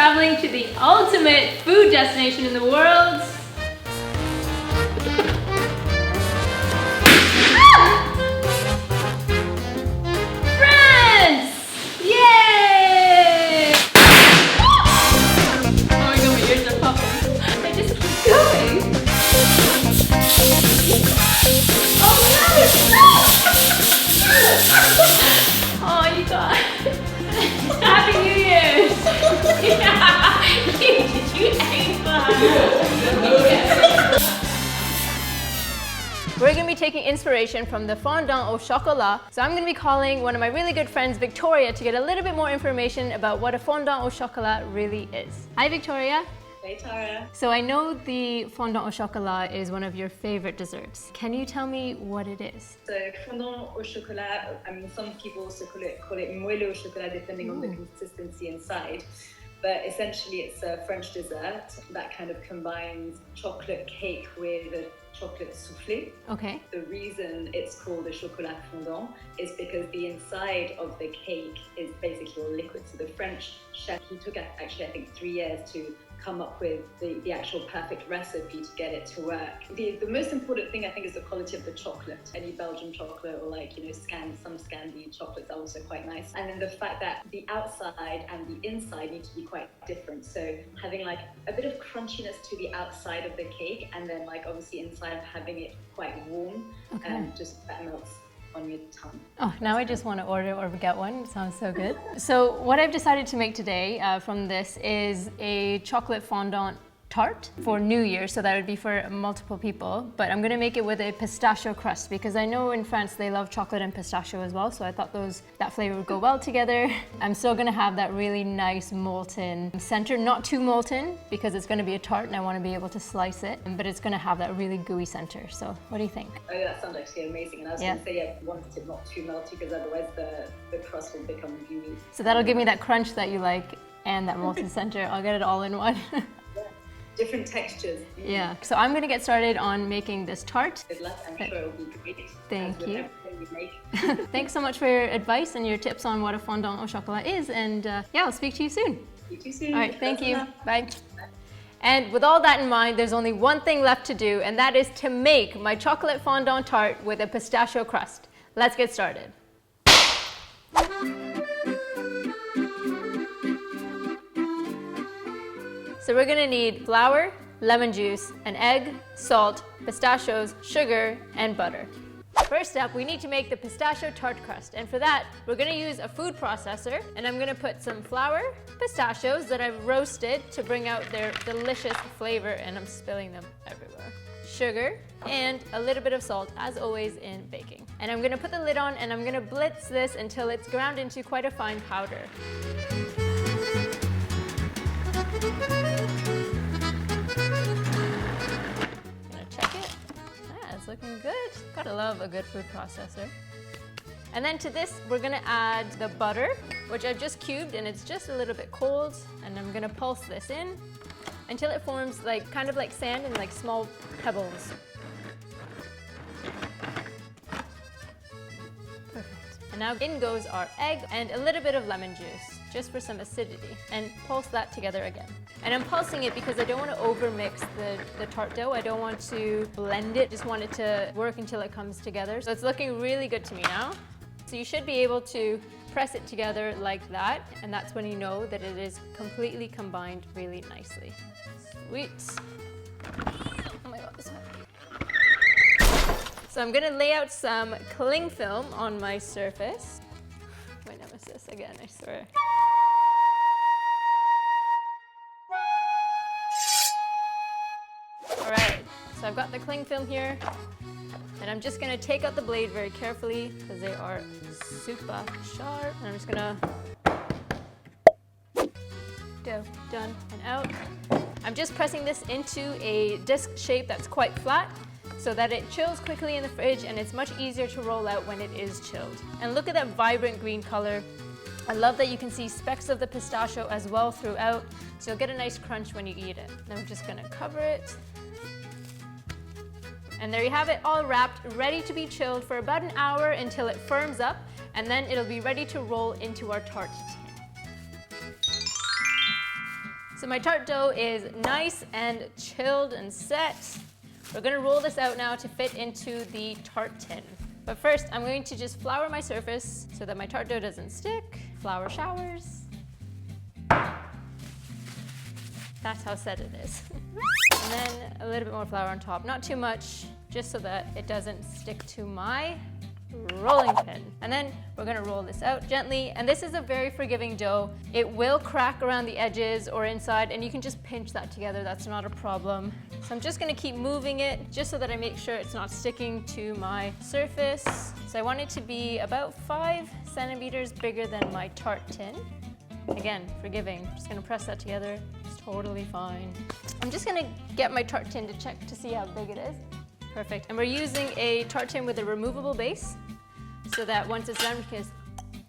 traveling to the ultimate food destination in the world. France! Yay! Oh my god, my ears are popping. I just keep going. Oh, you guys. Happy New Year's! Yeah. Did you aim for We're going to be taking inspiration from the fondant au chocolat. So I'm going to be calling one of my really good friends, Victoria, to get a little bit more information about what a fondant au chocolat really is. Hi, Victoria. Hey Tara. So I know the fondant au chocolat is one of your favorite desserts. Can you tell me what it is? So fondant au chocolat, I mean some people also call it moelleux au chocolat depending on the consistency inside. But essentially it's a French dessert that kind of combines chocolate cake with a chocolate soufflé. Okay. The reason it's called a chocolat fondant is because the inside of the cake is basically all liquid. So the French chef, he took actually I think 3 years to come up with the actual perfect recipe to get it to work. The most important thing I think is the quality of the chocolate. Any Belgian chocolate or like, you know, some Scandi chocolates are also quite nice. And then the fact that the outside and the inside need to be quite different. So having like a bit of crunchiness to the outside of the cake and then like obviously inside having it quite warm and just that melts on your tongue. Oh, now I just want to order or get one. It sounds so good. So what I've decided to make today from this is a chocolate fondant tart for New Year, so that would be for multiple people, but I'm going to make it with a pistachio crust because I know in France they love chocolate and pistachio as well, so I thought that flavor would go well together. I'm still going to have that really nice molten center, not too molten because it's going to be a tart and I want to be able to slice it, but it's going to have that really gooey center. So what do you think? Oh, that sounds actually amazing, and I was going to say I wanted it not too melty because otherwise the crust will become gooey. So that'll give me that crunch that you like and that molten center. I'll get it all in one. Different textures. Yeah, so I'm going to get started on making this tart. Good luck, I'm sure it'll be great. Thank you. You make. Thanks so much for your advice and your tips on what a fondant au chocolat is, and yeah, I'll speak to you soon. Speak to you soon. All right, thank you. Bye. And with all that in mind, there's only one thing left to do, and that is to make my chocolate fondant tart with a pistachio crust. Let's get started. So we're gonna need flour, lemon juice, an egg, salt, pistachios, sugar, and butter. First up, we need to make the pistachio tart crust, and for that, we're gonna use a food processor, and I'm gonna put some flour, pistachios that I've roasted to bring out their delicious flavor, and I'm spilling them everywhere. Sugar, and a little bit of salt, as always in baking. And I'm gonna put the lid on, and I'm gonna blitz this until it's ground into quite a fine powder. Looking good. Gotta love a good food processor. And then to this, we're gonna add the butter, which I've just cubed and it's just a little bit cold. And I'm gonna pulse this in until it forms like kind of like sand and like small pebbles. Perfect. And now in goes our egg and a little bit of lemon juice, just for some acidity, and pulse that together again. And I'm pulsing it because I don't want to overmix the tart dough. I don't want to blend it, just want it to work until it comes together. So it's looking really good to me now. So you should be able to press it together like that, and that's when you know that it is completely combined really nicely. Sweet. Oh my god, this one. So I'm gonna lay out some cling film on my surface. My nemesis again, I swear. Alright, so I've got the cling film here, and I'm just gonna take out the blade very carefully because they are super sharp. And I'm just gonna go done and out. I'm just pressing this into a disc shape that's quite flat so that it chills quickly in the fridge, and it's much easier to roll out when it is chilled. And look at that vibrant green color. I love that you can see specks of the pistachio as well throughout, so you'll get a nice crunch when you eat it. Then I'm just gonna cover it. And there you have it, all wrapped, ready to be chilled for about an hour until it firms up, and then it'll be ready to roll into our tart tin. So my tart dough is nice and chilled and set. We're gonna roll this out now to fit into the tart tin. But first, I'm going to just flour my surface so that my tart dough doesn't stick. Flour showers. That's how set it is. And then a little bit more flour on top, not too much, just so that it doesn't stick to my rolling pin. And then we're gonna roll this out gently. And this is a very forgiving dough. It will crack around the edges or inside, and you can just pinch that together. That's not a problem. So I'm just gonna keep moving it just so that I make sure it's not sticking to my surface. So I want it to be about 5 centimeters bigger than my tart tin. Again, forgiving. Just gonna press that together. It's totally fine. I'm just gonna get my tart tin to check to see how big it is. Perfect. And we're using a tart tin with a removable base so that once it's done, we can just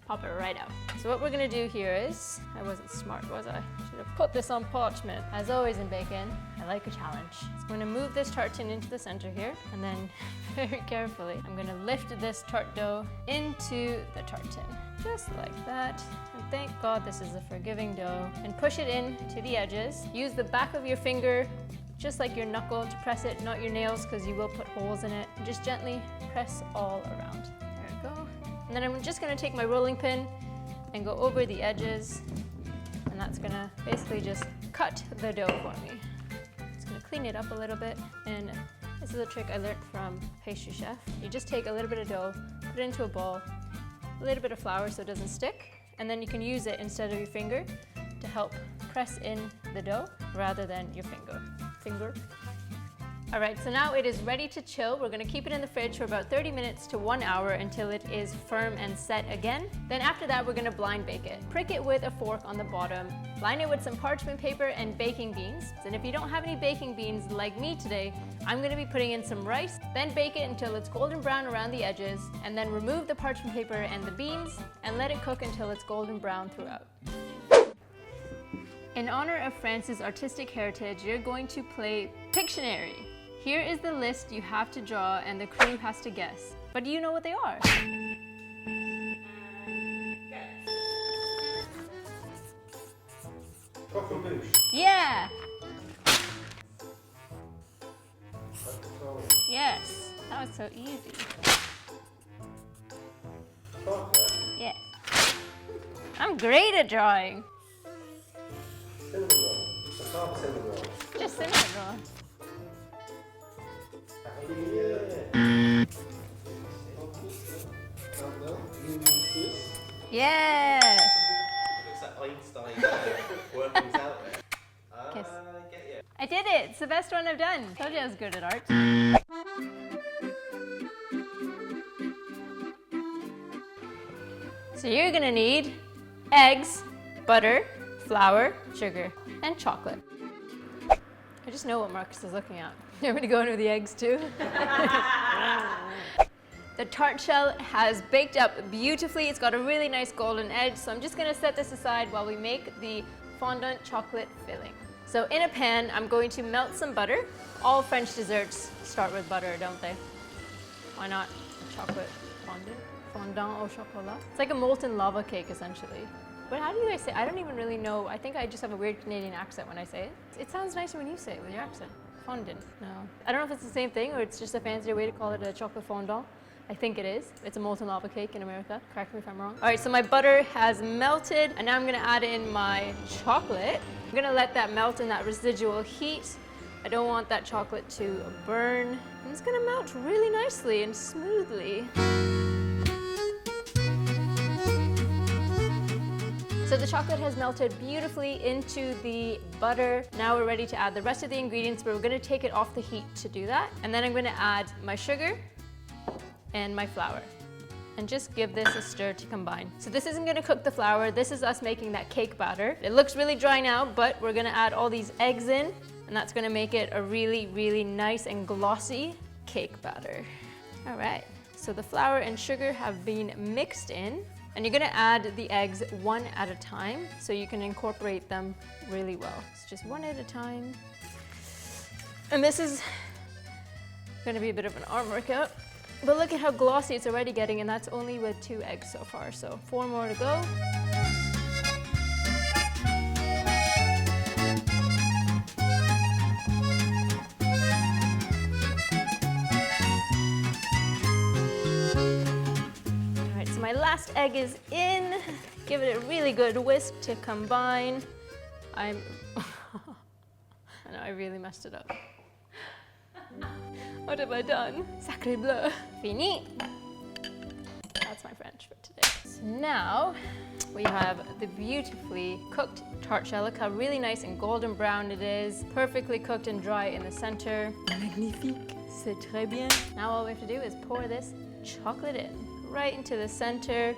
pop it right out. So what we're gonna do here is, I wasn't smart, was I? Should have put this on parchment. As always in baking, I like a challenge. So I'm gonna move this tart tin into the center here, and then very carefully, I'm gonna lift this tart dough into the tart tin. Just like that. And thank God this is a forgiving dough. And push it in to the edges. Use the back of your finger, just like your knuckle, to press it, not your nails, because you will put holes in it. And just gently press all around. There we go. And then I'm just gonna take my rolling pin and go over the edges. And that's gonna basically just cut the dough for me. Just gonna clean it up a little bit. And this is a trick I learned from a pastry chef. You just take a little bit of dough, put it into a bowl, a little bit of flour so it doesn't stick, and then you can use it instead of your finger to help press in the dough rather than your finger. All right, so now it is ready to chill. We're gonna keep it in the fridge for about 30 minutes to 1 hour until it is firm and set again. Then after that, we're gonna blind bake it. Prick it with a fork on the bottom, line it with some parchment paper and baking beans. And if you don't have any baking beans like me today, I'm gonna be putting in some rice, then bake it until it's golden brown around the edges, and then remove the parchment paper and the beans and let it cook until it's golden brown throughout. In honor of France's artistic heritage, you're going to play Pictionary. Here is the list you have to draw and the crew has to guess. But do you know what they are? Yeah! Yes, that was so easy. Yes. I'm great at drawing. Just cinnamon roll. Yeah. Looks like Einstein working out there. Kiss. Get you. I did it. It's the best one I've done. Told you I was good at art. So you're gonna need eggs, butter, flour, sugar, and chocolate. I just know what Marcus is looking at. You want me to go in with the eggs too? The tart shell has baked up beautifully. It's got a really nice golden edge. So I'm just gonna set this aside while we make the fondant chocolate filling. So in a pan, I'm going to melt some butter. All French desserts start with butter, don't they? Why not chocolate fondant? Fondant au chocolat. It's like a molten lava cake, essentially. But how do you guys say it? I don't even really know. I think I just have a weird Canadian accent when I say it. It sounds nicer when you say it with your accent. Fondant, no. I don't know if it's the same thing or it's just a fancier way to call it a chocolate fondant. I think it is. It's a molten lava cake in America. Correct me if I'm wrong. All right, so my butter has melted and now I'm gonna add in my chocolate. I'm gonna let that melt in that residual heat. I don't want that chocolate to burn. And it's gonna melt really nicely and smoothly. So the chocolate has melted beautifully into the butter. Now we're ready to add the rest of the ingredients, but we're gonna take it off the heat to do that. And then I'm gonna add my sugar and my flour and just give this a stir to combine. So this isn't gonna cook the flour, this is us making that cake batter. It looks really dry now, but we're gonna add all these eggs in and that's gonna make it a really, really nice and glossy cake batter. All right, so the flour and sugar have been mixed in. And you're gonna add the eggs one at a time so you can incorporate them really well. So just one at a time. And this is gonna be a bit of an arm workout. But look at how glossy it's already getting, and that's only with 2 eggs so far. So 4 more to go. last egg is in. Give it a really good whisk to combine. I know I really messed it up. What have I done? Sacré bleu. Fini. That's my French for today. So now we have the beautifully cooked tart shell. Look how really nice and golden brown it is. Perfectly cooked and dry in the center. Magnifique. C'est très bien. Now all we have to do is pour this chocolate in right into the center.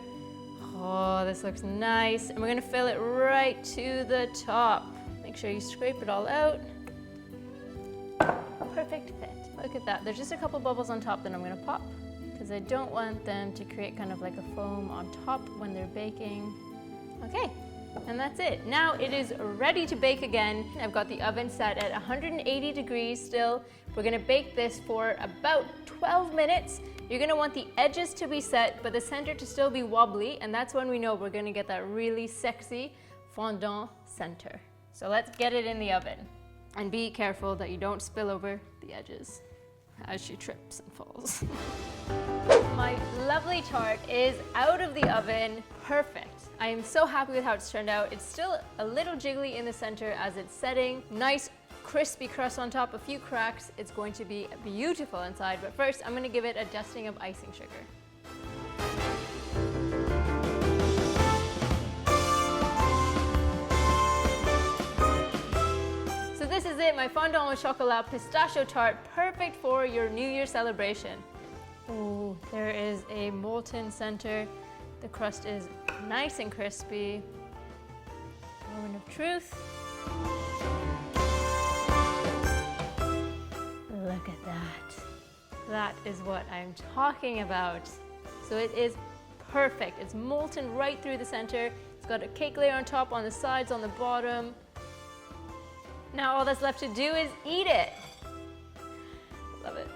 Oh, this looks nice. And we're gonna fill it right to the top. Make sure you scrape it all out. Perfect fit. Look at that. There's just a couple bubbles on top that I'm gonna pop because I don't want them to create kind of like a foam on top when they're baking. Okay, and that's it. Now it is ready to bake again. I've got the oven set at 180 degrees still. We're gonna bake this for about 12 minutes. You're gonna want the edges to be set, but the center to still be wobbly, and that's when we know we're gonna get that really sexy fondant center. So let's get it in the oven. And be careful that you don't spill over the edges as she trips and falls. My lovely tart is out of the oven. Perfect. I am so happy with how it's turned out. It's still a little jiggly in the center as it's setting. Nice crispy crust on top, a few cracks. It's going to be beautiful inside, but first I'm gonna give it a dusting of icing sugar. This is it, my fondant au chocolat pistachio tart, perfect for your New Year celebration. Oh, there is a molten center. The crust is nice and crispy. Moment of truth. Look at that. That is what I'm talking about. So it is perfect. It's molten right through the center. It's got a cake layer on top, on the sides, on the bottom. Now all that's left to do is eat it. Love it.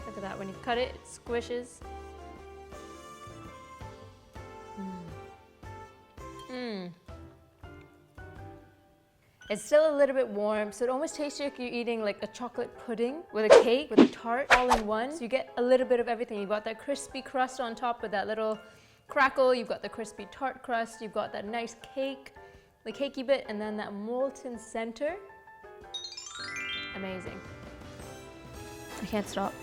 Look at that, when you cut it, it squishes. It's still a little bit warm, so it almost tastes like you're eating like a chocolate pudding with a cake, with a tart, all in one. So you get a little bit of everything. You've got that crispy crust on top with that little crackle. You've got the crispy tart crust. You've got that nice cake, the cakey bit, and then that molten center. Amazing. I can't stop.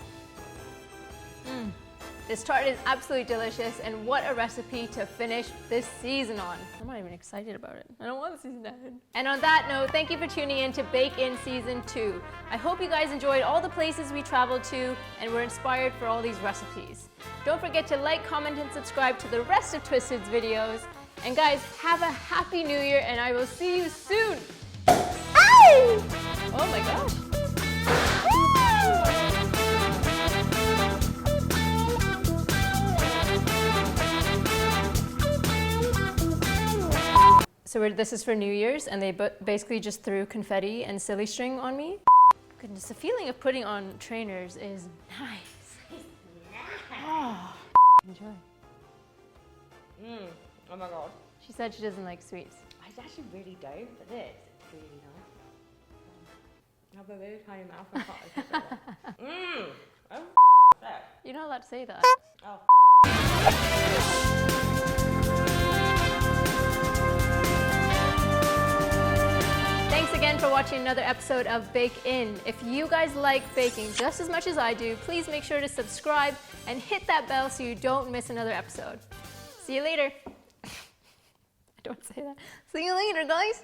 This tart is absolutely delicious, and what a recipe to finish this season on. I'm not even excited about it. I don't want the season to end. And on that note, thank you for tuning in to Bake In Season 2. I hope you guys enjoyed all the places we traveled to and were inspired for all these recipes. Don't forget to like, comment, and subscribe to the rest of Twisted's videos. And guys, have a happy new year, and I will see you soon. Ow! Oh my gosh. So this is for New Year's, and they basically just threw confetti and silly string on me. Goodness, the feeling of putting on trainers is nice. Oh, enjoy. Oh my god. She said she doesn't like sweets. I actually really don't, but this is really nice. I have a really tiny mouth. I can't Oh, that. You're not allowed to say that. Oh. Thanks again for watching another episode of Bake In. If you guys like baking just as much as I do, please make sure to subscribe and hit that bell so you don't miss another episode. See you later. I don't say that. See you later, guys.